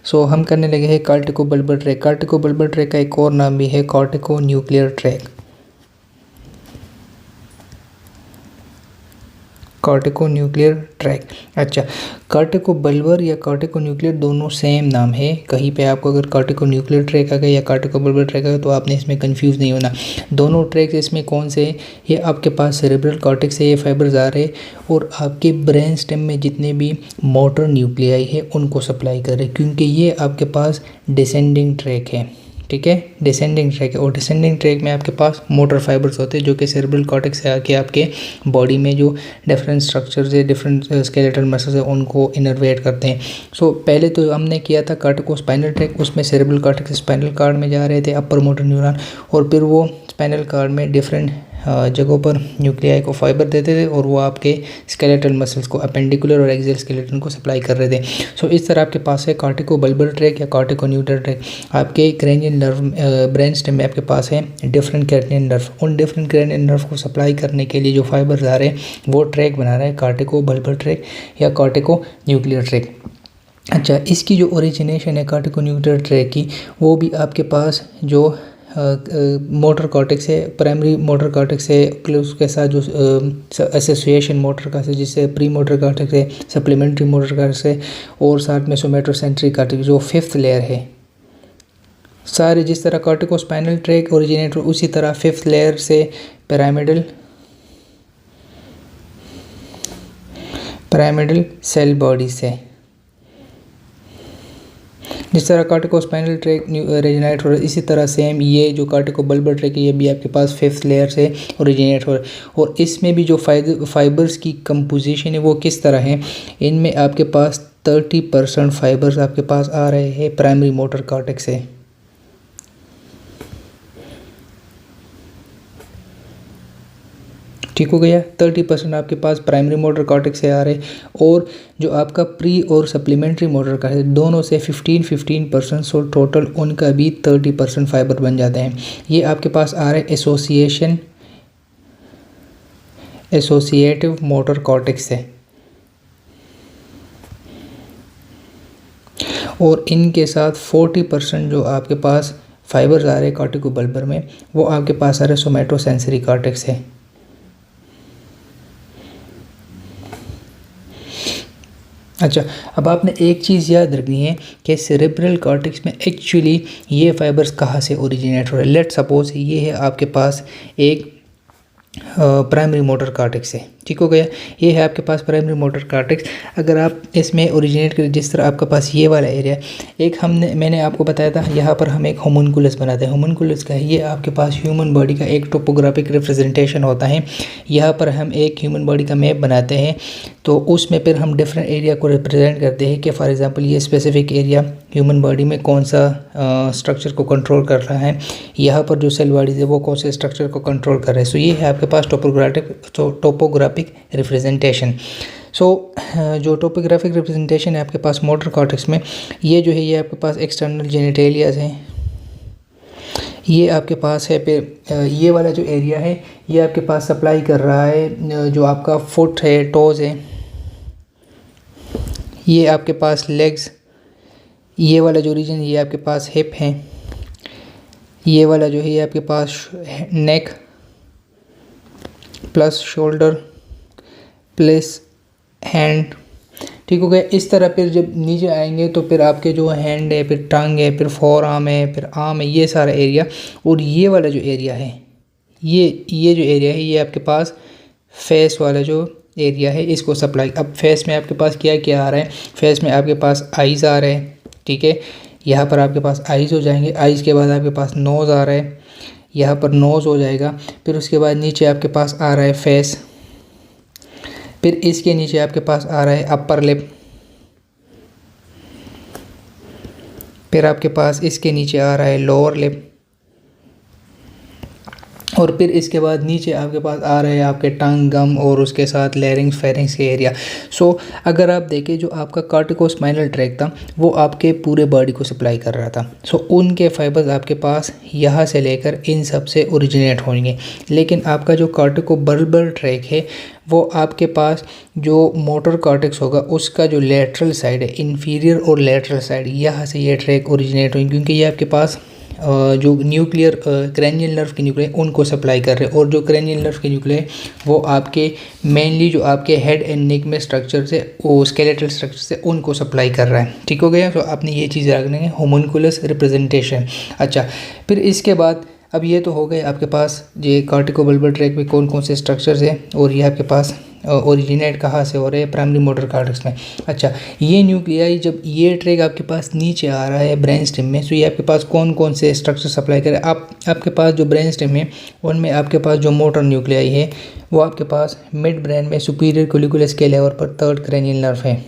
सो हम करने लगे हैं कॉर्टिकोबल्बर ट्रैक। कॉर्टिकोबल्बर ट्रैक का एक और नाम भी है cortico nuclear track. Cortico nuclear track. अच्छा, कॉर्टिको बल्बर या कॉर्टिको न्यूक्लियर दोनों सेम नाम है। कहीं पे आपको अगर कॉर्टिको न्यूक्लियर ट्रैक आ गया या कॉर्टिको बल्बर ट्रैक आ गया तो आपने इसमें कंफ्यूज नहीं होना। दोनों ट्रैक्स इसमें कौन से हैं? ये आपके पास सेरेब्रल कॉर्टेक्स से ये फाइबर्स आ रहे और आपके ब्रेन स्टेम में जितने भी मोटर न्यूक्लियाई है उनको सप्लाई कर रहे, क्योंकि ये आपके पास डिसेंडिंग ट्रैक है। ठीक है, डिसेंडिंग ट्रैक है और डिसेंडिंग ट्रैक में आपके पास मोटर फाइबर्स होते हैं जो कि सेरेब्रल कॉर्टेक्स से आके आपके बॉडी में जो डिफरेंट स्ट्रक्चर्स है, डिफरेंट स्केलेटल मसल्स है, उनको इनर्वेट करते हैं। सो पहले तो हमने किया था कॉर्टिको स्पाइनल ट्रैक, उसमें सेरेब्रल कॉर्टेक्स स्पाइनल कॉर्ड में जा रहे थे अपर मोटर न्यूरॉन, और फिर वो स्पाइनल कॉर्ड में डिफरेंट जगहों पर न्यूक्लियाई को फाइबर देते थे और वो आपके स्केलेटल मसल्स को, अपेंडिकुलर और एक्सियल स्केलेटन को सप्लाई कर रहे थे। सो इस तरह आपके पास है कॉर्टिको बल्बर ट्रैक या कॉर्टिको न्यूक्लियर ट्रैक। आपके क्रेनियल नर्व ब्रेन स्टेम में आपके पास है डिफरेंट क्रेनियल नर्व, उन डिफरेंट क्रेनियल नर्व को सप्लाई करने के लिए जो फाइबर्स आ रहे हैं वो ट्रैक बना रहा है कॉर्टिको बल्बर ट्रैक या कॉर्टिको न्यूक्लियर ट्रैक। अच्छा, इसकी जो ओरिजिनेशन है कॉर्टिको न्यूक्लियर ट्रैक की, वो भी आपके पास जो मोटर कॉर्टेक्स है, प्राइमरी मोटर कॉर्टेक्स है, उसके साथ जो एसोसिएशन मोटर का है जिससे प्री मोटर कॉर्टेक्स है, सप्लीमेंट्री मोटर कॉर्टेक्स है, और साथ में सोमेटोसेंट्रिक कॉर्टेक्स जो फिफ्थ लेयर है। सारे जिस तरह कॉर्टिको स्पाइनल ट्रैक ओरिजिनेट उसी तरह फिफ्थ लेयर से पिरामिडल सेल बॉडी से, जिस तरह कॉर्टिको स्पाइनल ट्रैक ओरिजिनेट हो रहा है इसी तरह सेम ये जो कॉर्टिको बल्बर ट्रैक है ये भी आपके पास फिफ्थ लेयर से ओरिजिनेट हो रहा है। और इसमें भी जो फाइबर्स की कंपोजिशन है वो किस तरह है, इनमें आपके पास 30% फाइबर्स आपके पास आ रहे हैं प्राइमरी मोटर कॉर्टेक्स से। ठीक हो गया, 30% आपके पास प्राइमरी मोटर कॉर्टेक्स से आ रहे, और जो आपका प्री और सप्लीमेंट्री मोटर का है दोनों से 15% सो टोटल उनका भी 30% फाइबर बन जाते हैं। ये आपके पास आ रहे एसोसिएटिव मोटर कॉर्टेक्स से, और इनके साथ 40% जो आपके पास फाइबर्स आ रहे कॉर्टिको बल्बर में वो आपके पास आ रहे सोमेटोसेंसरी कॉर्टेक्स से। अच्छा, अब आपने एक चीज़ याद रखनी है कि सेरेब्रल कॉर्टेक्स में एक्चुअली ये फाइबर्स कहाँ से ओरिजिनेट हो रहे हैं। लेट सपोज ये है आपके पास एक प्राइमरी मोटर कॉर्टेक्स है। ठीक हो गया, ये है आपके पास प्राइमरी मोटर कॉर्टेक्स। अगर आप इसमें ओरिजिनेट करें जिस तरह आपके पास ये वाला एरिया, एक मैंने आपको बताया था यहाँ पर हम एक होमुनकुलस बनाते हैं। होमुनकुलस का है ये आपके पास ह्यूमन बॉडी का एक टोपोग्राफिक रिप्रेजेंटेशन होता है। यहाँ पर हम एक ह्यूमन बॉडी का मैप बनाते हैं, तो उसमें फिर हम डिफरेंट एरिया को रिप्रेजेंट करते हैं कि फॉर एग्जांपल ये स्पेसिफिक एरिया ह्यूमन बॉडी में कौन सा स्ट्रक्चर को कंट्रोल कर रहा है, यहाँ पर जो सेल बॉडीज है वो कौन से स्ट्रक्चर को कंट्रोल कर रहे हैं। सो ये है आपके पास टोपोग्राफिक रिप्रेजेंटेशन। सो जो टोपोग्राफिक रिप्रेजेंटेशन है आपके पास मोटर कॉर्टेक्स में, ये जो है ये आपके पास एक्सटर्नल जेनिटेलियाज हैं, ये आपके पास है। फिर ये वाला जो एरिया है ये आपके पास सप्लाई कर रहा है जो आपका फुट है, टोज़ है, ये आपके पास लेग्स, ये वाला जो रीजन ये आपके पास हिप है, ये वाला जो है ये आपके पास नेक प्लस शोल्डर प्लस हैंड। ठीक हो गया, इस तरह फिर जब नीचे आएंगे तो फिर आपके जो हैंड है, फिर टंग है, फिर फोर आर्म है, फिर आर्म है, ये सारा एरिया। और ये वाला जो एरिया है ये जो एरिया है ये आपके पास फेस वाला जो एरिया है इसको सप्लाई। अब फेस में आपके पास क्या क्या आ रहा है, फेस में आपके पास आइज़ आ रहे हैं। ठीक है, यहाँ पर आपके पास आइज़ हो जाएंगे, आइज़ के बाद आपके पास नोज़ आ रहा है, यहाँ पर नोज़ हो जाएगा, फिर उसके बाद नीचे आपके पास आ रहा है फेस, फिर इसके नीचे आपके पास आ रहा है अपर लिप, फिर आपके पास इसके नीचे आ रहा है लोअर लिप, और फिर इसके बाद नीचे आपके पास आ रहे हैं आपके टंग, गम और उसके साथ लैरिंग्स फेरिंग्स के एरिया। सो अगर आप देखें जो आपका कार्टिकोस्पाइनल ट्रैक था वो आपके पूरे बॉडी को सप्लाई कर रहा था। सो उनके फाइबर्स आपके पास यहाँ से लेकर इन सब से ओरिजिनेट होंगे। लेकिन आपका जो कार्टिकोबल्बर ट्रैक है वो आपके पास जो मोटर कॉर्टेक्स होगा उसका जो लेटरल साइड है, इंफीरियर और लेटरल साइड, यहाँ से ये ट्रैक ओरिजिनेट होंगे, क्योंकि ये आपके पास जो न्यूक्लियर क्रैनियल नर्व के न्यूक्लियर उनको सप्लाई कर रहे हैं। और जो क्रैनियल नर्व के न्यूक्लियर वो आपके मेनली जो आपके हेड एंड नेक में स्ट्रक्चर से, वो स्केलेटल स्ट्रक्चर से उनको सप्लाई कर रहा है। ठीक हो गया। तो आपने ये चीज़ रखनी है, होमुनकुलस रिप्रेजेंटेशन। अच्छा, फिर इसके बाद अब ये तो हो गए आपके पास ये कार्टिकोबल्बर ट्रैक में कौन कौन से स्ट्रक्चर्स हैं और ये आपके पास ओरिजिनेट कहाँ से हो रहे हैं, प्राइमरी मोटर कॉर्टेक्स में। अच्छा, ये न्यूक्लियाई जब ये ट्रैक आपके पास नीचे आ रहा है ब्रेन स्टेम में, तो ये आपके पास कौन कौन से स्ट्रक्चर सप्लाई करे। आपके पास जो ब्रेन स्टेम है उनमें आपके पास जो मोटर न्यूक्लियाई है वो आपके पास मिड ब्रेन में सुपीरियर कोलिकुलस के लेवल पर थर्ड क्रैनियल नर्व है,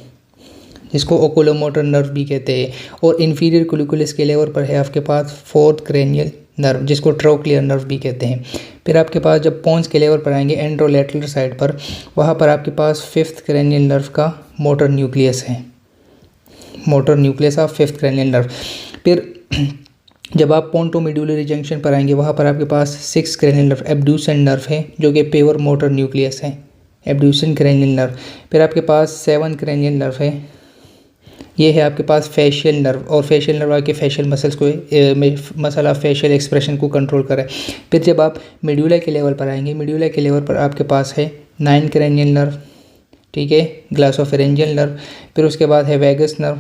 जिसको ओकुलोमोटर नर्व भी कहते हैं। और इन्फीरियर कोलिकुलस के लेवल पर है आपके पास फोर्थ क्रैनियल नर्व, जिसको ट्रोक्लियर नर्व भी कहते हैं। फिर आपके पास जब पोन्स के लेवल पर आएंगे एंड्रोलेटरल साइड पर, वहाँ पर आपके पास फिफ्थ क्रैनियल नर्व का मोटर न्यूक्लियस है, motor nucleus of fifth cranial nerve. फिर जब आप पोंटोमिड्यूलरी जंक्शन पर आएंगे वहाँ पर आपके पास सिक्स क्रैनियल नर्व एब्ड्यूसन नर्व है, जो कि पेवर मोटर न्यूक्लियस है, एब्ड्यूसन क्रैनियल नर्व। फिर आपके पास सेवन क्रैनियल नर्व है, ये है आपके पास फेशियल नर्व, और फेशियल नर्व आपके फेशियल मसल्स को मसल ऑफ फेशियल एक्सप्रेशन को कंट्रोल करे। फिर जब आप मेड्यूला के लेवल पर आएंगे, मेड्यूला के लेवल पर आपके पास है नाइन क्रैनियल नर्व, ठीक है, ग्लासोफेरेंजियल नर्व। फिर उसके बाद है vagus nerve,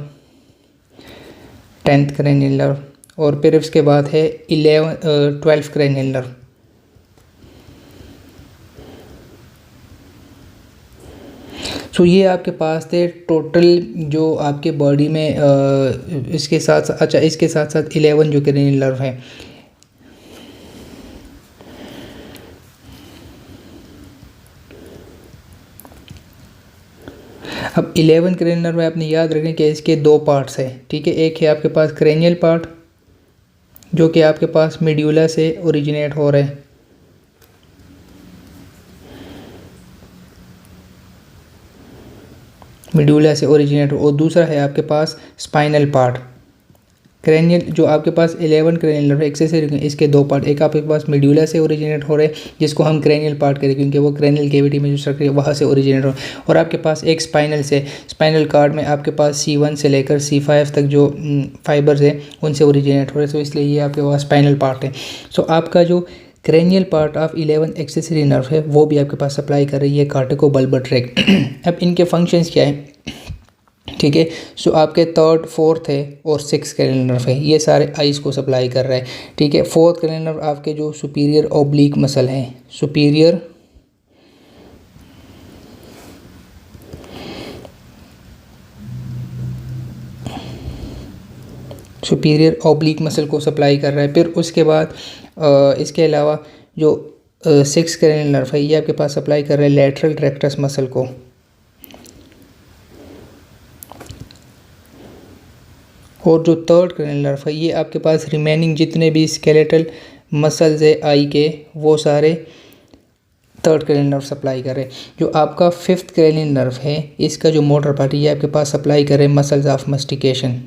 tenth cranial nerve. और फिर उसके बाद है 12 क्रैनियल नर्व। सो ये आपके पास थे टोटल जो आपके बॉडी में इसके साथ, अच्छा इसके साथ साथ 11 जो क्रैनियल नर्व है। अब 11 क्रैनियल नर्व आपने याद रखने कि इसके दो पार्ट्स है, ठीक है। एक है आपके पास क्रैनियल पार्ट जो कि आपके पास मेड्यूला से ओरिजिनेट हो रहा है, मेड्यूला से ओरिजिनेट, और दूसरा है आपके पास स्पाइनल पार्ट। क्रैनियल जो आपके पास 11 क्रैनियल नर्व एक्सेसरी, इसके दो पार्ट, एक आपके पास मेड्यूला से ओरिजिनेट हो रहे हैं जिसको हम क्रैनियल पार्ट करें क्योंकि वो क्रैनियल कैविटी में जो स्ट्रक्चर है वहाँ से ओरिजिनेट हो, और आपके पास एक स्पाइनल से, स्पाइनल कार्ड में आपके पास C1 से लेकर C5 तक जो फाइबर्स है उनसे ओरिजिनेट हो रहे हैं। तो इसलिए ये आपके पास स्पाइनल पार्ट है। सो आपका जो cranial part of 11 accessory nerve है वो भी आपके पास सप्लाई कर रही है कार्टिकोबल्बर ट्रैक। अब इनके फंक्शंस क्या है, ठीक है। सो आपके थर्ड, फोर्थ है और सिक्स क्रैनियल नर्व है, ये सारे आइज को सप्लाई कर रहा है, ठीक है। फोर्थ क्रैनियल नर्व आपके जो सुपीरियर ओब्लिक मसल है, सुपीरियर ओब्लिक मसल को सप्लाई कर रहा है। फिर उसके बाद इसके अलावा जो सिक्स क्रैनियल नर्व है ये आपके पास सप्लाई कर रहा है लैटरल रेक्टस मसल को, और जो थर्ड क्रैनियल नर्व है ये आपके पास रिमेनिंग जितने भी स्केलेटल मसल्स है आई के वो सारे थर्ड क्रैनियल नर्व सप्लाई कर रहे हैं। जो आपका फिफ्थ क्रैनियल नर्व है इसका जो मोटर पार्ट ये आपके पास सप्लाई कर रहे हैं मसल्स ऑफ मस्टिकेशन,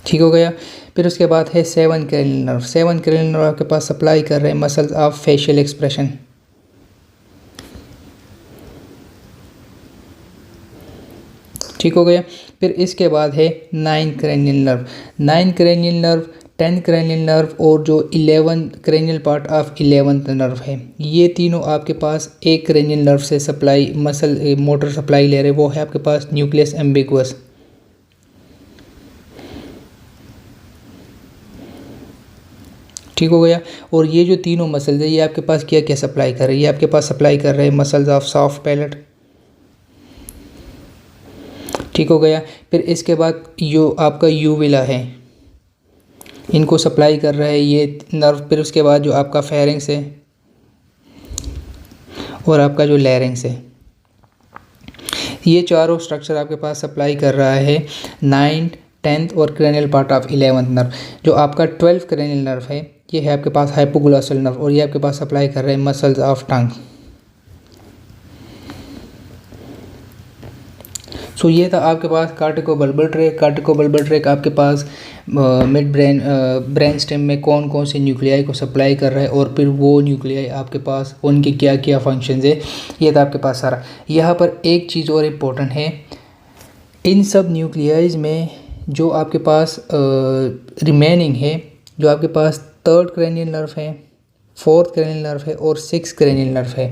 ठीक हो गया। फिर उसके बाद है seven cranial nerve, seven cranial nerve आपके पास सप्लाई कर रहे हैं मसल्स ऑफ फेशियल एक्सप्रेशन, ठीक हो गया। फिर इसके बाद है nine cranial nerve, nine cranial nerve, 10 cranial nerve और जो 11 cranial part of 11th nerve है, ये तीनों आपके पास एक क्रैनियल नर्व से सप्लाई मसल मोटर सप्लाई ले रहे हैं, वो है आपके पास न्यूक्लियस एम्बिगुअस, ठीक हो गया। और ये जो तीनों मसल्स है ये आपके पास क्या क्या सप्लाई कर रहे हैं, ये आपके पास सप्लाई कर रहे हैं मसल्स ऑफ सॉफ्ट पैलेट, ठीक हो गया। फिर इसके बाद जो आपका यूविला है इनको सप्लाई कर रहा है ये नर्व। फिर उसके बाद जो आपका फेरिंग्स है और आपका जो लैरिंग्स है, ये चारों स्ट्रक्चर आपके पास सप्लाई कर रहा है 9, 10th और cranial part of 11th nerve. जो आपका 12th क्रेनियल नर्व है ये है आपके पास हाइपोग्लॉसल नर्व और ये आपके पास सप्लाई कर रहे हैं मसल्स ऑफ टंग। सो ये था आपके पास कार्टिकोबल्बल ट्रैक। कार्टिकोबल्बल ट्रैक आपके पास मिड ब्रेन स्टेम में कौन कौन से न्यूक्लियाई को सप्लाई कर रहा है और फिर वो न्यूक्लियाई आपके पास उनके क्या क्या फंक्शंस है, ये था आपके पास सारा। यहाँ पर एक चीज़ और इम्पोर्टेंट है, इन सब न्यूक्लियाइज में जो आपके पास रिमेनिंग है, जो आपके पास 3rd क्रेनियल नर्व है, 4th क्रेनियल नर्व है और 6th क्रेनियल नर्व है,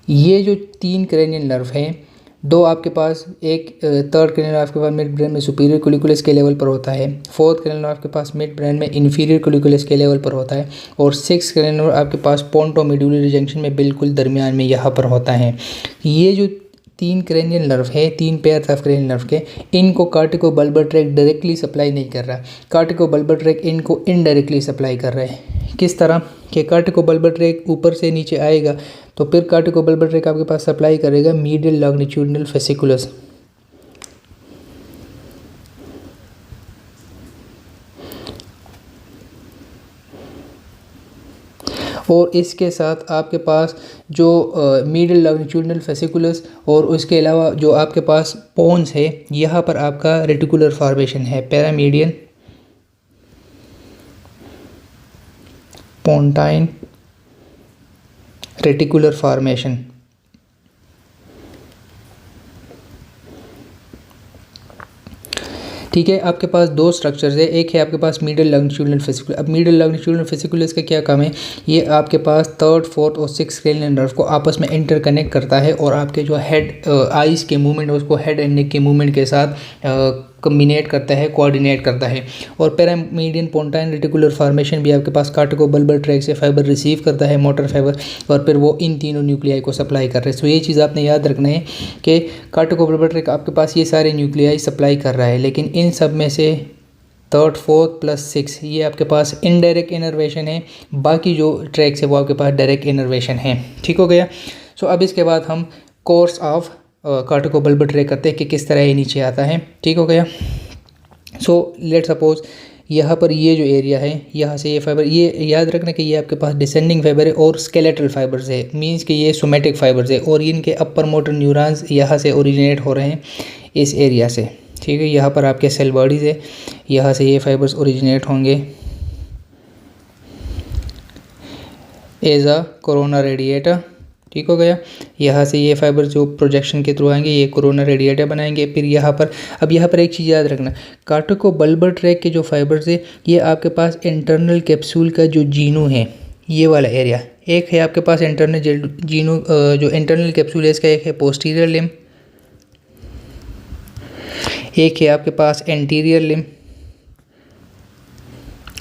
ये जो 3 क्रेनियल नर्व हैं, दो आपके पास एक 3rd क्रेनियल नर्व आपके पास मिड ब्रेन में सुपीरियर कोलिकुलस के लेवल पर होता है, 4th क्रेनियल नर्व आपके पास मिड ब्रेन में इन्फीरियर कोलिकुलस के लेवल पर होता है और 6th क्रेनियल नर्व आपके पास पोंटोमिड्यूलरी जंक्शन में बिल्कुल दरमियान में यहाँ पर होता है। ये जो 3 क्रेनियल नर्व है, 3 पेयर ऑफ क्रेनियल नर्व के, इनको कार्टिकोबल्बर ट्रैक डायरेक्टली सप्लाई नहीं कर रहा, कार्टिकोबल्बर ट्रैक इनको इनडायरेक्टली सप्लाई कर रहा है। किस तरह कि कार्टिकोबल्बर ट्रैक ऊपर से नीचे आएगा तो फिर कार्टिकोबल्बर ट्रैक आपके पास सप्लाई करेगा मीडियल लॉन्गिट्यूडिनल फेसिकुलस, और इसके साथ आपके पास जो मीडियल लॉन्गिट्यूडिनल फेसिकुलस और उसके अलावा जो आपके पास पोन्स है, यहाँ पर आपका रेटिकुलर फॉर्मेशन है, पैरामीडियन पोन्टाइन रेटिकुलर फॉर्मेशन। ठीक है, आपके पास दो स्ट्रक्चर्स है, एक है आपके पास मीडियल लॉन्गिट्यूडिनल फेसिकुलस। अब मीडियल लॉन्गिट्यूडिनल फेसिकुलस का क्या काम है, ये आपके पास 3rd, 4th और 6th क्रेनियल नर्व को आपस में इंटरकनेक्ट करता है और आपके जो हेड आइज़ के मूवमेंट है उसको हेड एंड नेक के मूवमेंट के साथ कम्बिनेट करता है, कोऑर्डिनेट करता है। और पैरामीडियन पोन्टाइन रेटिकुलर फॉर्मेशन भी आपके पास कार्टिकोबल्बर ट्रैक से फाइबर रिसीव करता है, मोटर फाइबर, और फिर वो इन तीनों न्यूक्लियाई को सप्लाई कर रहे हैं। सो ये चीज़ आपने याद रखना है कि कार्टिकोबल्बर ट्रैक आपके पास ये सारे न्यूक्लियाई सप्लाई कर रहा है, लेकिन इन सब में से 3rd, 4th प्लस 6 ये आपके पास इनडायरेक्ट इनर्वेशन है, बाकी जो ट्रैक्स है वो आपके पास डायरेक्ट इनर्वेशन है। ठीक हो गया। सो अब इसके बाद हम कोर्स ऑफ कार्टिकोबल्बर ट्रैक करते हैं कि किस तरह ये नीचे आता है। ठीक हो गया। सो लेट सपोज यहाँ पर ये जो एरिया है, यहाँ से ये फाइबर, ये याद रखना कि ये आपके पास डिसेंडिंग फाइबर है और स्केलेटल फाइबर्स है, मींस कि ये सोमेटिक फाइबर्स है और इनके अपर मोटर न्यूरॉन्स यहाँ से ओरिजिनेट हो रहे हैं इस एरिया से। ठीक है, यहाँ पर आपके सेल बॉडीज़ है, यहाँ से ये फाइबर्स ओरिजिनेट होंगे एज अ कोरोना रेडिएटर। ठीक हो गया। यहाँ से ये फाइबर जो प्रोजेक्शन के थ्रू आएंगे ये कोरोना रेडिएटर बनाएंगे। फिर यहाँ पर, अब यहाँ पर एक चीज़ याद रखना, कार्टिकोबल्बर ट्रैक के जो फाइबर्स है ये आपके पास इंटरनल कैप्सूल का जो जीनू है, ये वाला एरिया, एक है आपके पास इंटरनल जीनू जो इंटरनल कैप्सूल है इसका, एक है पोस्टीरियर लिम्ब, एक है आपके पास एंटीरियर लिम्ब,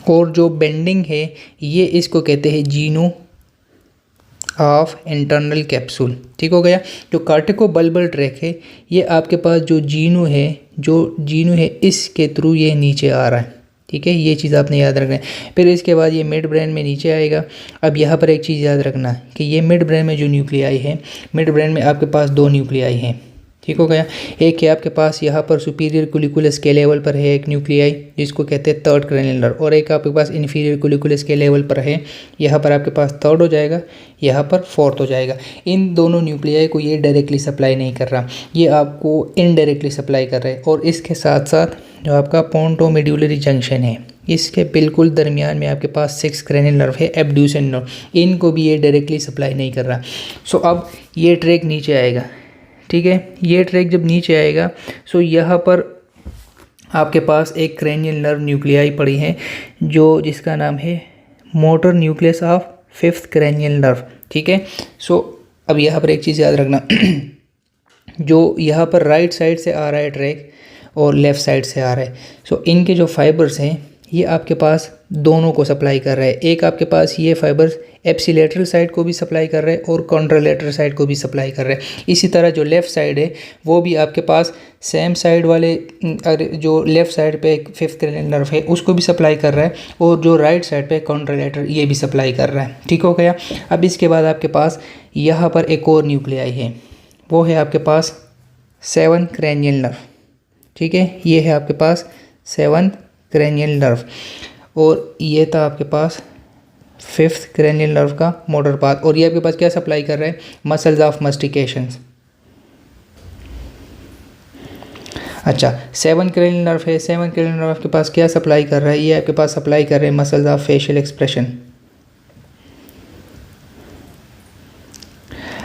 और जो बेंडिंग है ये इसको कहते हैं जीनू ऑफ इंटरनल कैप्सूल। ठीक हो गया। जो कार्टिकोबल्बर ट्रैक है ये आपके पास जो जीनू है इसके थ्रू ये नीचे आ रहा है। ठीक है, ये चीज़ आपने याद रखना है। फिर इसके बाद ये मिड ब्रेन में नीचे आएगा। अब यहाँ पर एक चीज़ याद रखना कि ये मिड ब्रेन में जो न्यूक्लियाई है, मिड ब्रेन में आपके पास दो न्यूक्लियाई हैं। ठीक हो गया। एक है आपके पास यहाँ पर सुपीरियर कोलिकुलस के लेवल पर है एक न्यूक्लियाई जिसको कहते हैं 3rd क्रेनियल नर्व, और एक आपके पास इन्फीरियर कोलिकुलस के लेवल पर है, यहाँ पर आपके पास 3rd हो जाएगा, यहाँ पर 4th हो जाएगा। इन दोनों न्यूक्लियाई को ये डायरेक्टली सप्लाई नहीं कर रहा, ये आपको इनडायरेक्टली सप्लाई कर रहा है। और इसके साथ साथ जो आपका पोंटोमिड्यूलरी जंक्शन है इसके बिल्कुल दरमियान में आपके पास 6th क्रेनियल नर्व है, एब्ड्यूसन नर्व, इनको भी ये डायरेक्टली सप्लाई नहीं कर रहा। सो अब ये ट्रैक नीचे आएगा। ठीक है, ये ट्रैक जब नीचे आएगा सो यहाँ पर आपके पास एक क्रेनियल नर्व न्यूक्लियाई पड़ी है जो जिसका नाम है motor nucleus of 5th cranial nerve. ठीक है। सो अब यहाँ पर एक चीज़ याद रखना जो यहाँ पर राइट साइड से आ रहा है ट्रैक और लेफ़्ट साइड से आ रहा है, सो इनके जो फाइबर्स हैं ये आपके पास दोनों को सप्लाई कर रहा है। एक आपके पास ये फाइबर्स एप्सिलेटरल साइड को भी सप्लाई कर रहा है और कॉन्ट्रालेटरल साइड को भी सप्लाई कर रहा है। इसी तरह जो लेफ़्ट साइड है वो भी आपके पास सेम साइड वाले जो लेफ़्ट साइड पे 5th क्रेनियल नर्व है उसको भी सप्लाई कर रहा है, और जो राइट साइड पे कॉन्ट्रालेटर ये भी सप्लाई कर रहा है। ठीक हो गया। अब इसके बाद आपके पास यहाँ पर एक और न्यूक्लियाई है, वो है आपके पास 7th क्रेनियल नर्व। ठीक है, ये है आपके पास 7th cranial nerve, और ये था आपके पास 5th cranial nerve का मोटर पाथ, और ये आपके पास क्या सप्लाई कर रहा है, मसल्स ऑफ मास्टिकेशंस। अच्छा 7th cranial nerve है, 7th cranial nerve आपके पास क्या सप्लाई कर रहा है, ये आपके पास सप्लाई कर रहे हैं मसल्स ऑफ फेशियल एक्सप्रेशन।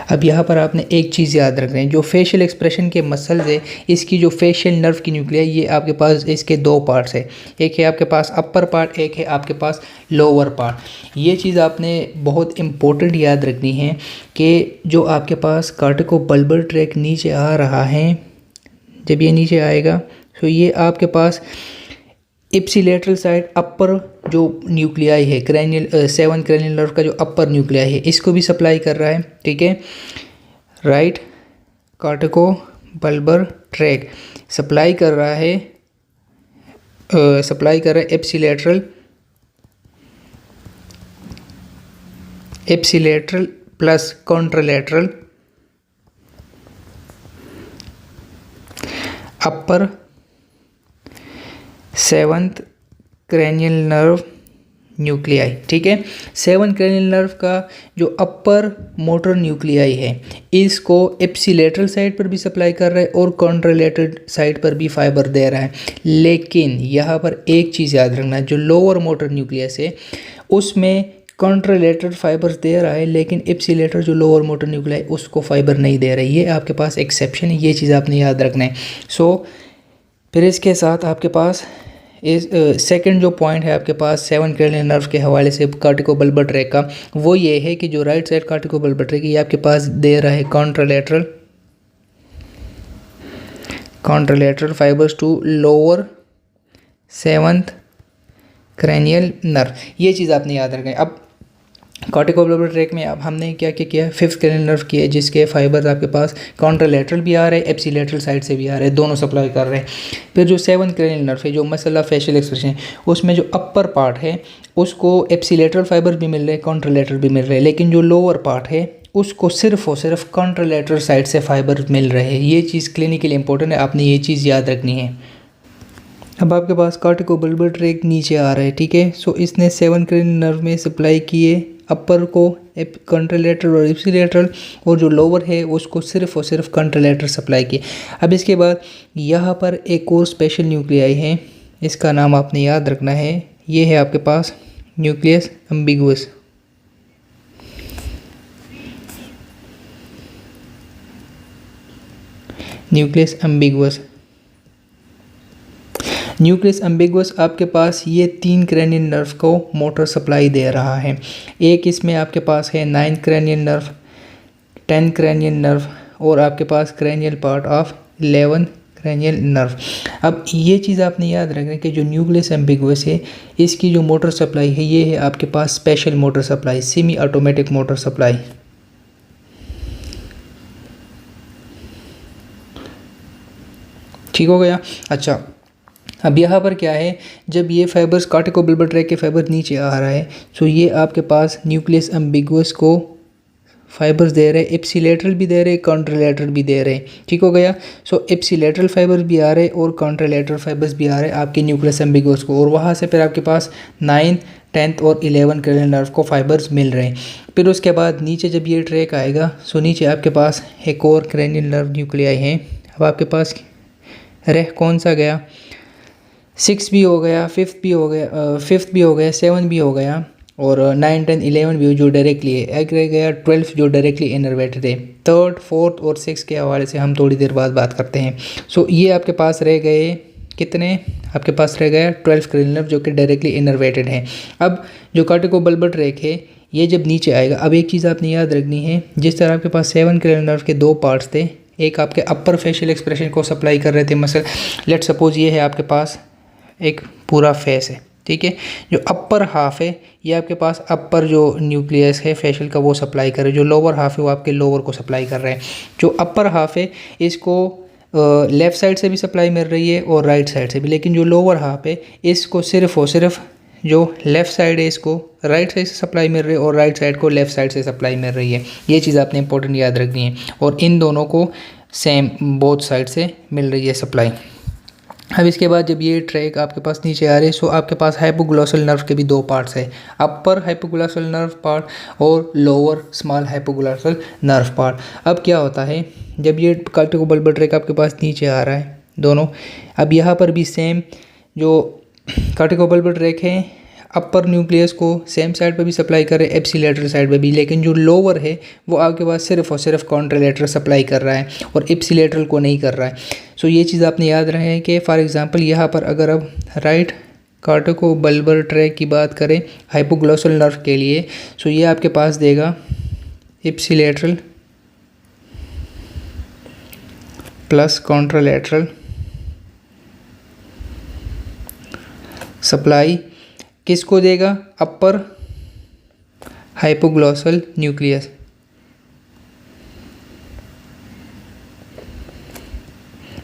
अब यहाँ पर आपने एक चीज़ याद रखना है, जो फेशियल एक्सप्रेशन के मसल्स है, इसकी जो फेशियल नर्व की न्यूक्लिया, ये आपके पास इसके दो पार्ट्स है, एक है आपके पास अपर पार्ट, एक है आपके पास लोअर पार्ट। ये चीज़ आपने बहुत इम्पोर्टेंट याद रखनी है कि जो आपके पास कार्टिकोबल्बर ट्रैक नीचे आ रहा है, जब ये नीचे आएगा तो ये आपके पास इप्सिलेटरल साइड अपर जो न्यूक्लियाई है, क्रैनियल 7th cranial nerve का जो अपर न्यूक्लियाई है, इसको भी सप्लाई कर रहा है। ठीक है, राइट कार्टिकोबल्बर ट्रैक सप्लाई कर रहा है, एप्सिलेटरल प्लस कॉन्ट्रालेटरल अपर 7th cranial nerve न्यूक्लियाई। ठीक है, 7th cranial nerve का जो अपर मोटर न्यूक्लियाई है, इसको एप्सिलेटरल साइड पर भी सप्लाई कर रहा है और कॉन्ट्रालेटरल साइड पर भी फाइबर दे रहा है। लेकिन यहाँ पर एक चीज़ याद रखना, जो लोअर मोटर न्यूक्लियस है उसमें कॉन्ट्रालेटरल फाइबर्स दे रहा है, लेकिन एप्सिलेटर जो लोअर मोटर न्यूक्लियाई उसको फाइबर नहीं दे रहा है। ये आपके पास एक्सेप्शन है, ये चीज़ आपने याद रखना है। फिर इसके साथ आपके पास इस सेकंड जो पॉइंट है आपके पास 7th cranial nerve के हवाले से कार्टिकोबल्बर ट्रैक का, वो ये है कि जो राइट साइड कार्टिकोबल्बर ट्रैक ये आपके पास दे रहा है contralateral fibres to lower 7th cranial nerve। ये चीज़ आपने याद रखना है। अब कार्टिकोबल्बर ट्रैक में अब हमने क्या क्या किया, 5th cranial nerve किया, जिसके फाइबर्स आपके पास कॉन्ट्रालेटरल भी आ रहे हैं, एप्सिलेटरल साइड से भी आ रहे हैं, दोनों सप्लाई कर रहे हैं। फिर जो 7th cranial nerve है, जो मसल ऑफ फेशियल एक्सप्रेशन है, उसमें जो अपर पार्ट है उसको एप्सिलेटरल फाइबर भी मिल रहे हैं, कॉन्ट्रालेटरल भी मिल रहे हैं, लेकिन जो लोअर पार्ट है उसको सिर्फ और सिर्फ कॉन्ट्रालेटरल साइड से फाइबर मिल रहे हैं। ये चीज़ क्लिनिकली इंपॉर्टेंट है, आपने ये चीज़ याद रखनी है। अब आपके पास कार्टिकोबल्बर ट्रैक नीचे आ रहा है। ठीक है, सो इसने 7th cranial nerve में सप्लाई किए अपर को कॉन्ट्रालेटरल और एप्सिलेटरल, और जो लोअर है उसको सिर्फ और सिर्फ कॉन्ट्रालेटरल सप्लाई किए। अब इसके बाद यहाँ पर एक और स्पेशल न्यूक्लियाई है, इसका नाम आपने याद रखना है, ये है आपके पास न्यूक्लियस एम्बिगुअस। न्यूक्लियस एम्बिगुअस आपके पास ये 3 cranial nerve को मोटर सप्लाई दे रहा है। एक इसमें आपके पास है 9th cranial nerve, 10th cranial nerve, और आपके पास cranial part of 11th cranial nerve। अब ये चीज़ आपने याद रखना है कि जो न्यूक्लियस एम्बिगुअस है, इसकी जो मोटर सप्लाई है ये है आपके पास special motor supply, semi automatic motor supply. ठीक हो गया। अच्छा, अब यहाँ पर क्या है, जब ये फाइबर्स कार्टिकोबल्बर ट्रैक के फाइबर नीचे आ रहा है, तो ये आपके पास न्यूक्लियस एम्बिगुअस को फाइबर्स दे रहे हैं, एप्सिलेटरल भी दे रहे हैं, कॉन्ट्रालेटरल भी दे रहे हैं। ठीक हो गया। सो एप्सिलेटरल फाइबर्स भी आ रहे हैं और कॉन्ट्रालेटरल फाइबर्स भी आ रहे हैं आपके न्यूक्लियस एम्बिगुअस को, और वहाँ से फिर आपके पास 9th, 10th और 11th cranial nerve को फाइबर्स मिल रहे हैं। फिर उसके बाद नीचे जब ये ट्रैक आएगा, सो नीचे आपके पास एक और cranial nerve न्यूक्लियाई है। अब आपके पास रह कौन सा गया, 6 भी हो गया, 5th भी हो गया, 7 भी हो गया, और 9, 10, 11 भी जो डायरेक्टली है। एक रह गया 12 जो डायरेक्टली इनर्वेटेड है। 3rd, 4th और 6th के हवाले से हम थोड़ी देर बाद बात करते हैं। सो ये आपके पास रह गए कितने, आपके पास रह गया 12 cranial nerve जो कि डायरेक्टली इनर्वेटेड है। अब जो कार्टिकोबल्बर ट्रैक है, ये जब नीचे आएगा, अब एक चीज़ आपने याद रखनी है, जिस तरह आपके पास 7th cranial nerve के दो पार्ट्स थे, एक आपके अपर फेशियल एक्सप्रेशन को सप्लाई कर रहे थे मसल, लेट सपोज ये है आपके पास एक पूरा फेस है। ठीक है, जो अपर हाफ है ये आपके पास अपर जो न्यूक्लियस है फेशियल का वो सप्लाई कर रहे हैं, जो लोअर हाफ है वो आपके लोअर को सप्लाई कर रहे हैं। जो अपर हाफ है इसको लेफ़्ट साइड से भी सप्लाई मिल रही है और राइट साइड से भी, लेकिन जो लोअर हाफ है इसको सिर्फ और सिर्फ जो लेफ़्ट साइड है इसको राइट साइड से सप्लाई मिल रही है और राइट साइड को लेफ़्ट साइड से सप्लाई मिल रही है। ये चीज़ आपने इंपॉर्टेंट याद रखनी है, और इन दोनों को सेम बोथ साइड से मिल रही है सप्लाई। अब इसके बाद जब ये ट्रैक आपके पास नीचे आ रहे हैं, सो आपके पास हाइपोग्लॉसल नर्व के भी दो पार्ट्स है, अपर हाइपोग्लॉसल नर्व पार्ट और lower small hypoglossal nerve part. अब क्या होता है जब ये कार्टिकोबल्बर ट्रैक आपके पास नीचे आ रहा है दोनों, अब यहाँ पर भी सेम जो कार्टिकोबल्बर ट्रैक है अपर न्यूक्लियस को सेम साइड पे भी सप्लाई कर रहे हैं, एप्सिलेटरल साइड पे भी, लेकिन जो लोअर है वो आपके पास सिर्फ और सिर्फ कॉन्ट्रालेटरल सप्लाई कर रहा है और एप्सिलेटरल को नहीं कर रहा है। सो ये चीज़ आपने याद रहे कि फॉर एग्जांपल यहाँ पर अगर अब राइट कार्टिकोबल्बर ट्रैक की बात करें हाइपोग्लॉसल नर्व के लिए, सो ये आपके पास देगा एप्सिलेटरल प्लस कॉन्ट्रालेटरल सप्लाई किसको देगा, अपर हाइपोग्लॉसल न्यूक्लियस।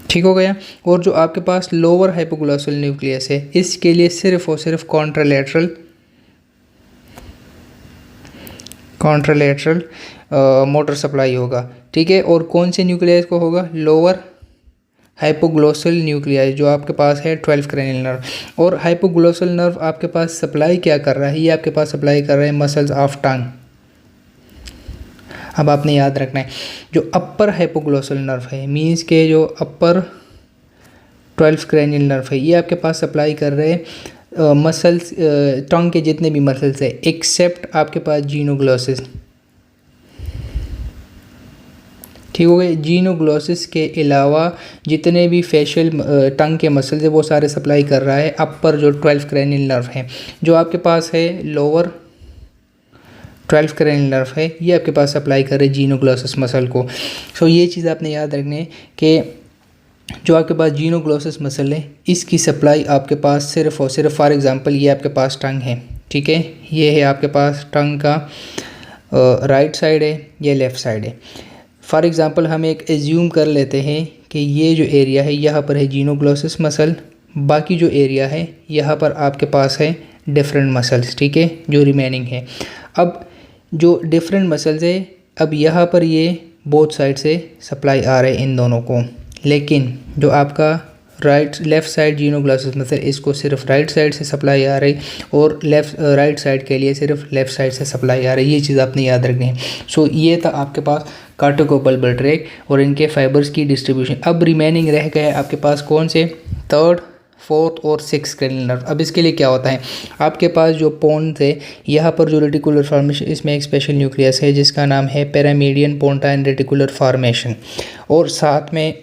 ठीक हो गया। और जो आपके पास लोअर हाइपोग्लॉसल न्यूक्लियस है इसके लिए सिर्फ और सिर्फ कॉन्ट्रालेटरल मोटर सप्लाई होगा। ठीक है, और कौन से न्यूक्लियस को होगा, लोअर हाइपोग्लॉसल न्यूक्लियस जो आपके पास है 12 क्रेनियल नर्व। और हाइपोग्लॉसल नर्व आपके पास सप्लाई क्या कर रहा है, ये आपके पास सप्लाई कर रहा है मसल्स ऑफ टंग। अब आपने याद रखना है जो अपर हाइपोग्लॉसल नर्व है मीन्स के जो अपर 12 क्रेनियल नर्व है ये आपके पास सप्लाई कर रहे हैं मसल्स टंग के जितने भी मसल्स है एक्सेप्ट आपके पास जीनोग्लोसिस। ठीक हो गए, जीनोग्लोसिस के अलावा जितने भी फेशियल टंग के मसल्स है वो सारे सप्लाई कर रहा है अपर जो 12 क्रेनियल नर्व है। जो आपके पास है लोअर 12 क्रेनियल नर्व है ये आपके पास सप्लाई कर रहे जीनोग्लोसिस मसल को। सो ये चीज़ आपने याद रखनी है कि जो आपके पास जीनोग्लोसिस मसल है इसकी सप्लाई आपके पास सिर्फ और सिर्फ फॉर एग्जांपल ये आपके पास टंग है, ठीक है, ये है आपके पास टंग का राइट साइड है, ये लेफ़्ट साइड है। फॉर एग्ज़ाम्पल हम एक एज्यूम कर लेते हैं कि ये जो एरिया है यहाँ पर है जीनोग्लोसिस मसल, बाकी जो एरिया है यहाँ पर आपके पास है डिफरेंट मसल्स, ठीक है, जो रिमेनिंग है। अब जो डिफरेंट मसल्स है अब यहाँ पर ये बोथ साइड से सप्लाई आ रहे हैं इन दोनों को, लेकिन जो आपका लेफ़्ट साइड जीनोग्लोसिस मसल इसको सिर्फ राइट साइड से सप्लाई आ रही और राइट साइड के लिए सिर्फ लेफ़्ट साइड से सप्लाई आ रही, ये चीज़ आपने याद रखनी है। सो ये था आपके पास कार्टिकोबल्बर ट्रैक और इनके फाइबर्स की डिस्ट्रीब्यूशन। अब रिमेनिंग रह गए आपके पास कौन से, थर्ड, फोर्थ और 6 क्रेनियल नर्व। अब इसके लिए क्या होता है, आपके पास जो पोन्स है यहाँ पर जो रेटिकुलर फॉर्मेशन, इसमें एक स्पेशल न्यूक्लियस है जिसका नाम है पैरामीडियन पोंटाइन रेटिकुलर फॉर्मेशन, और साथ में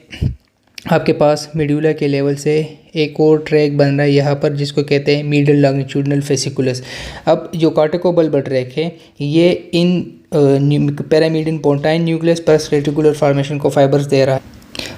आपके पास मेडुला के लेवल से एक और ट्रैक बन रहा है यहाँ पर जिसको कहते हैं मिडल लॉन्गिट्यूडनल फेसिकुलस। अब जो कार्टिकोबल्बर ट्रैक है ये इन पैरामीडियन पोंटाइन न्यूक्लियस प्लस रेटिकुलर फॉर्मेशन को फाइबर्स दे रहा है।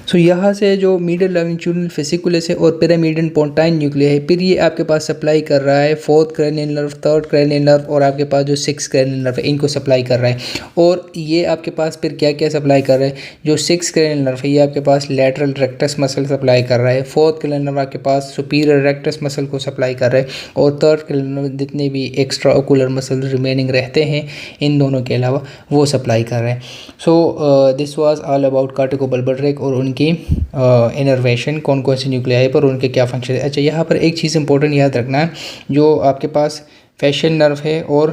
सो यहाँ से जो मिडल लॉन्गिट्यूडनल फेसिकुलस है और पिरामिडियन पोंटाइन न्यूक्लिया है, फिर ये आपके पास सप्लाई कर रहा है fourth cranial nerve, third cranial nerve और आपके पास जो 6 क्रेनियल नर्व है इनको सप्लाई कर रहा है। और ये आपके पास फिर क्या क्या सप्लाई कर रहा है, जो 6 क्रेनियल नर्व है ये आपके पास लैटरल रेक्टस मसल सप्लाई कर रहा है, फोर्थ क्रेनियल नर्व आपके पास सुपीरियर रेक्टस मसल को सप्लाई कर रहा है, और थर्ड क्रेनियल नर्व जितने भी एक्स्ट्रा ओकुलर मसल रिमेनिंग रहते हैं इन दोनों के अलावा वो सप्लाई कर रहे हैं। So this was all about corticobulbar track और उनकी इनर्वेशन, कौन कौन से न्यूक्लिया है पर उनके क्या फंक्शन है। अच्छा, यहाँ पर एक चीज़ इंपॉर्टेंट याद रखना है, जो आपके पास फेशियल नर्व है और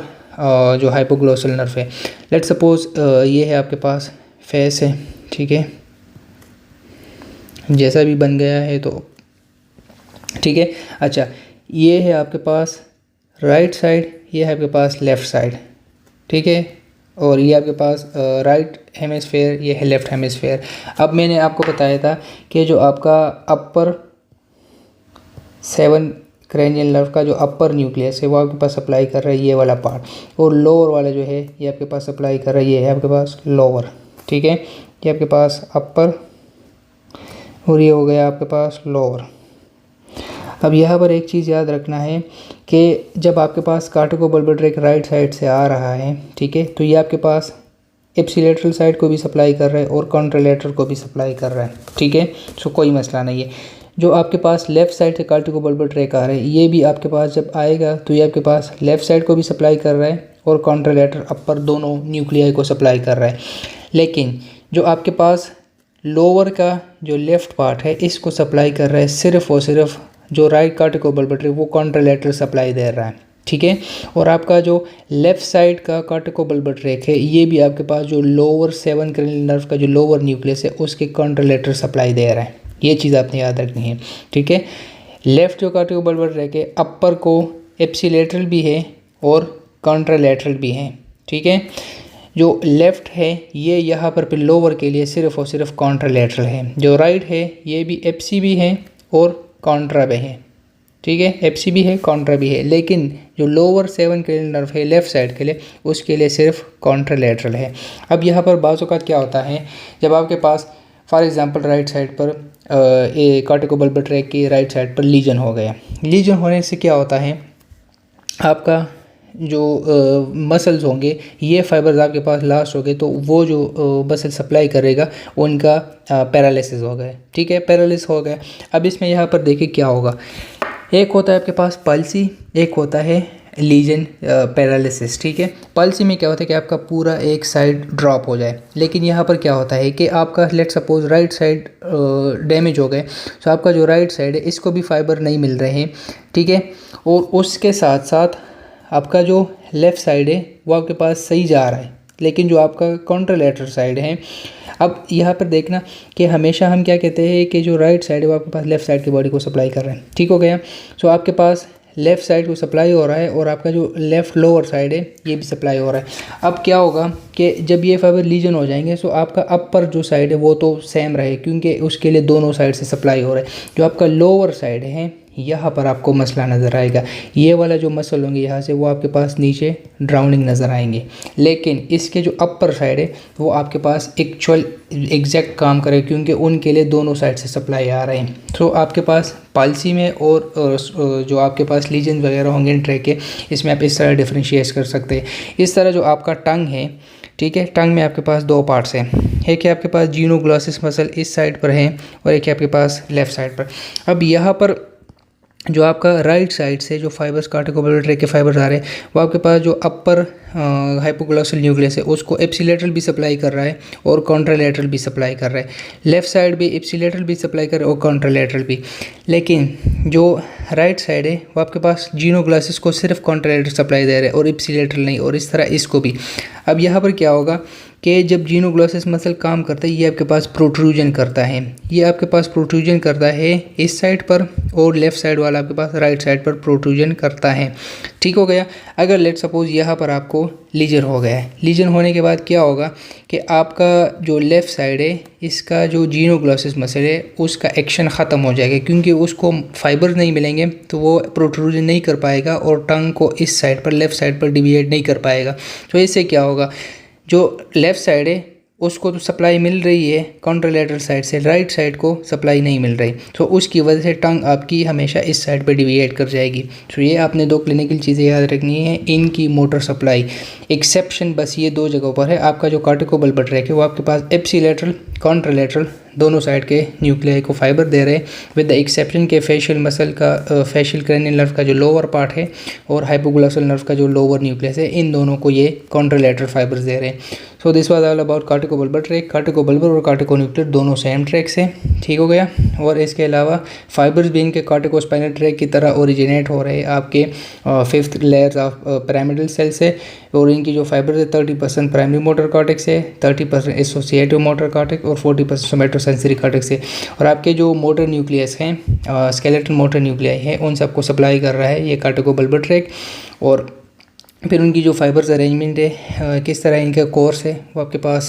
जो हाइपोग्लॉसल नर्व है, लेट्स सपोज ये है आपके पास फेस है, ठीक है, जैसा भी बन गया है तो ठीक है। अच्छा, ये है आपके पास राइट साइड, ये है आपके पास लेफ़्ट साइड, ठीक है, और ये आपके पास राइट हेमिस्फेयर, ये है लेफ़्ट हेमिस्फेयर। अब मैंने आपको बताया था कि जो आपका अपर 7 क्रेनियल नर्व का जो अपर न्यूक्लियस है वो आपके पास सप्लाई कर रहा है ये वाला पार्ट, और लोअर वाला जो है ये आपके पास सप्लाई कर रहा है, ये है आपके पास लोअर, ठीक है, ये आपके पास अपर और ये हो गया आपके पास लोअर। अब यहाँ पर एक चीज़ याद रखना है कि जब आपके पास कार्टिकोबल्बर ट्रैक राइट साइड से आ रहा है, ठीक है, तो ये आपके पास एप्सिलेटरल साइड को भी सप्लाई कर रहा है और कॉन्ट्रालेटरल को भी सप्लाई कर रहा है, ठीक है, सो कोई मसला नहीं है। जो आपके पास लेफ़्ट साइड से कार्टिकोबल्बर ट्रैक आ रहा है ये भी आपके पास जब आएगा तो ये आपके पास लेफ़्ट साइड को भी सप्लाई कर रहा है और कॉन्ट्रालेटरल अपर दोनों न्यूक्लियाई को सप्लाई कर रहा है। लेकिन जो आपके पास लोअर का जो लेफ़्ट पार्ट है इसको सप्लाई कर रहा है सिर्फ और सिर्फ जो राइट कार्टिकोबल्बर ट्रैक वो कॉन्ट्रालैटरल सप्लाई दे रहा है, ठीक है। और आपका जो लेफ़्ट साइड का कार्टिकोबल्बर ट्रैक है ये भी आपके पास जो लोअर 7 क्रेनियल नर्व का जो लोअर न्यूक्लियस है उसके कॉन्ट्रालैटरल सप्लाई दे रहा है। ये चीज़ आपने याद रखनी है, ठीक है। लेफ़्ट जो कार्टिकोबल्बर ट्रैक है अपर को एप्सिलेटरल भी है और कॉन्ट्रालैटरल भी है, ठीक है। जो लेफ़्ट है ये यहाँ पर फिर लोअर के लिए सिर्फ और सिर्फ कॉन्ट्रालैटरल है। जो राइट है ये भी एप्सी भी है और कॉन्ट्रा भी है, ठीक है। एप्सी भी है, कॉन्ट्रा भी है, लेकिन जो लोअर 7 क्रेनियल नर्व है लेफ़्ट साइड के लिए उसके लिए सिर्फ कॉन्ट्रालैटरल है। अब यहाँ पर बाज़ औक़ात क्या होता है, जब आपके पास फॉर एग्जांपल राइट साइड पर कार्टिकोबल्बर ट्रैक की राइट साइड पर लीजन हो गया। लीजन होने से क्या होता है, आपका जो मसल्स होंगे ये फाइबर्स आपके पास लास्ट हो गए तो वो जो मसल सप्लाई करेगा उनका पैरालिसिस हो गया, ठीक है, पैरालिसिस हो गया। अब इसमें यहाँ पर देखिए क्या होगा, एक होता है आपके पास पल्सी, एक होता है लीजन पैरालिसिस, ठीक है। पल्सी में क्या होता है कि आपका पूरा एक साइड ड्रॉप हो जाए, लेकिन यहाँ पर क्या होता है कि आपका let suppose right side damage हो गए तो आपका जो राइट साइड है इसको भी फाइबर नहीं मिल रहे हैं, ठीक है। और उसके साथ साथ आपका जो लेफ़्ट साइड है वो आपके पास सही जा रहा है, लेकिन जो आपका कॉन्ट्रालैटरल साइड है, अब यहाँ पर देखना कि हमेशा हम क्या कहते हैं कि जो राइट साइड है वो आपके पास लेफ़्ट साइड की बॉडी को सप्लाई कर रहे हैं, ठीक हो गया। सो आपके पास लेफ़्ट साइड को सप्लाई हो रहा है और आपका जो लेफ़्ट लोअर साइड है ये भी सप्लाई हो रहा है। अब क्या होगा कि जब ये फाइबर लीजन हो जाएंगे तो आपका अपर जो साइड है वो तो सेम रहे क्योंकि उसके लिए दोनों साइड से सप्लाई हो रहा है। जो आपका लोअर साइड है यहाँ पर आपको मसला नज़र आएगा, ये वाला जो मसल होंगे यहाँ से वो आपके पास नीचे ड्राउनिंग नज़र आएंगे, लेकिन इसके जो अपर साइड है वो आपके पास एक्चुअल एग्जैक्ट काम करे क्योंकि उनके लिए दोनों साइड से सप्लाई आ रहे हैं। तो आपके पास पालसी में और जो आपके पास लीजन वगैरह होंगे ट्रैक के, इसमें आप इस तरह डिफ्रेंशिएट कर सकते हैं। इस तरह जो आपका टंग है, ठीक है, टंग में आपके पास दो पार्ट्स हैं, एक है आपके पास जीनोग्लॉसिस मसल इस साइड पर है और एक है आपके पास लेफ़्ट साइड पर। अब यहाँ पर जो आपका राइट साइड से जो फाइबर्स कार्टिकोबल्बर ट्रैक के फाइबर्स आ रहे हैं वो आपके पास जो अपर हाइपोग्लॉसल न्यूक्लियस है उसको एप्सिलेटरल भी सप्लाई कर रहा है और कॉन्ट्रालैटरल भी सप्लाई कर रहा है। लेफ़्ट साइड भी एप्सिलेटरल भी सप्लाई कर रहा है और कॉन्ट्रालैटरल भी, लेकिन जो राइट साइड है वो आपके पास जीनोग्लॉसिस को सिर्फ कॉन्ट्रालैटरल सप्लाई दे रहा है और एप्सिलेटरल नहीं, और इस तरह इसको भी। अब यहाँ पर क्या होगा कि जब जीनोग्लॉसिस मसल काम करता है ये आपके पास प्रोट्रूजन करता है, ये आपके पास प्रोट्रूजन करता है इस साइड पर और लेफ़्ट साइड वाला आपके पास राइट साइड पर प्रोट्रूजन करता है, ठीक हो गया। अगर लेट सपोज यहाँ पर आपको लीजन हो गया है, लीजन होने के बाद क्या होगा कि आपका जो लेफ़्ट साइड है इसका जो जीनोग्लॉसिस मसल है उसका एक्शन ख़त्म हो जाएगा क्योंकि उसको फाइबर नहीं मिलेंगे तो वो प्रोट्रूजन नहीं कर पाएगा और टंग को इस साइड पर लेफ़्ट साइड पर डिविएट नहीं कर पाएगा। तो इससे क्या होगा, जो लेफ़्ट साइड है उसको तो सप्लाई मिल रही है कॉन्ट्रालैटरल साइड से, राइट साइड को सप्लाई नहीं मिल रही, तो उसकी वजह से टंग आपकी हमेशा इस साइड पे डिविएट कर जाएगी। तो ये आपने दो क्लिनिकल चीज़ें याद रखनी है, इनकी मोटर सप्लाई एक्सेप्शन बस ये दो जगहों पर है। आपका जो कार्टिकोबल्बर ट्रैक है वो आपके पास एप्सिलेटरल कॉन्ट्रालैटरल दोनों साइड के न्यूक्लियाई को फाइबर दे रहे हैं, विद द एक्सेप्शन के फेशियल मसल का फेशियल क्रेनियल नर्व का जो लोअर पार्ट है और हाइपोग्लॉसल नर्व का जो लोअर न्यूक्लियस है, इन दोनों को ये कॉन्ट्रालैटरल फाइबर्स दे रहे हैं। So this was all about corticobulbar track. Corticobulbar और कार्टिकोन्यूक्लियर दोनों सेम ट्रैक से, ठीक हो गया। और इसके अलावा फाइबर्स भी इनके कार्टिकोस्पाइनल ट्रैक की तरह ओरिजिनेट हो रहे हैं आपके 5th layers of pyramidal cell से, और इनकी जो फाइबर्स है 30% प्राइमरी मोटर कॉर्टेक्स से, 30% एसोसिएटिव मोटर कॉर्टेक्स और 40% सोमैटोसेंसरी कॉर्टेक्स से। और आपके जो मोटर न्यूक्लियस हैं स्केलेटल मोटर न्यूक्लियाई है उन सबको सप्लाई कर रहा है ये कार्टिकोबल्बर ट्रैक। और फिर उनकी जो फाइबर्स अरेंजमेंट है किस तरह इनका कोर्स है वो आपके पास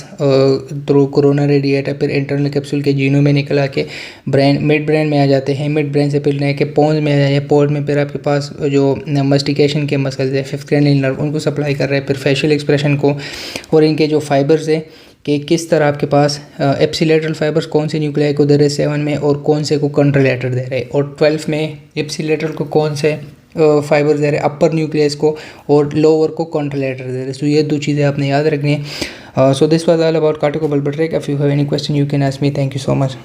थ्रू कोरोना रेडिएटर फिर इंटरनल कैप्सूल के जीनों में निकल आके ब्रेन मिड ब्रेन में आ जाते हैं, मिड ब्रेन से फिर के पोन्स में आ जाए, पोर्ट में फिर आपके पास जो मस्टिकेशन के मसल्स है 5th क्रेनियल नर्व उनको सप्लाई कर रहे हैं, फिर फेशियल एक्सप्रेशन को। और इनके जो फाइबर्स है कि किस तरह आपके पास एप्सिलेटरल फाइबर्स कौन से न्यूक्लियाई को दे रहे 7 में और कौन से को कॉन्ट्रालैटरल दे रहे, और 12 में एप्सिलेटरल को कौन से फाइबर दे रहे अपर न्यूक्लियस को और लोअर को कॉन्ट्रालैटरल दे रहे। सो ये दो चीज़ें आपने याद रखनी है। So this was all about corticobulbar track. If you have any question you can ask me. Thank you so much.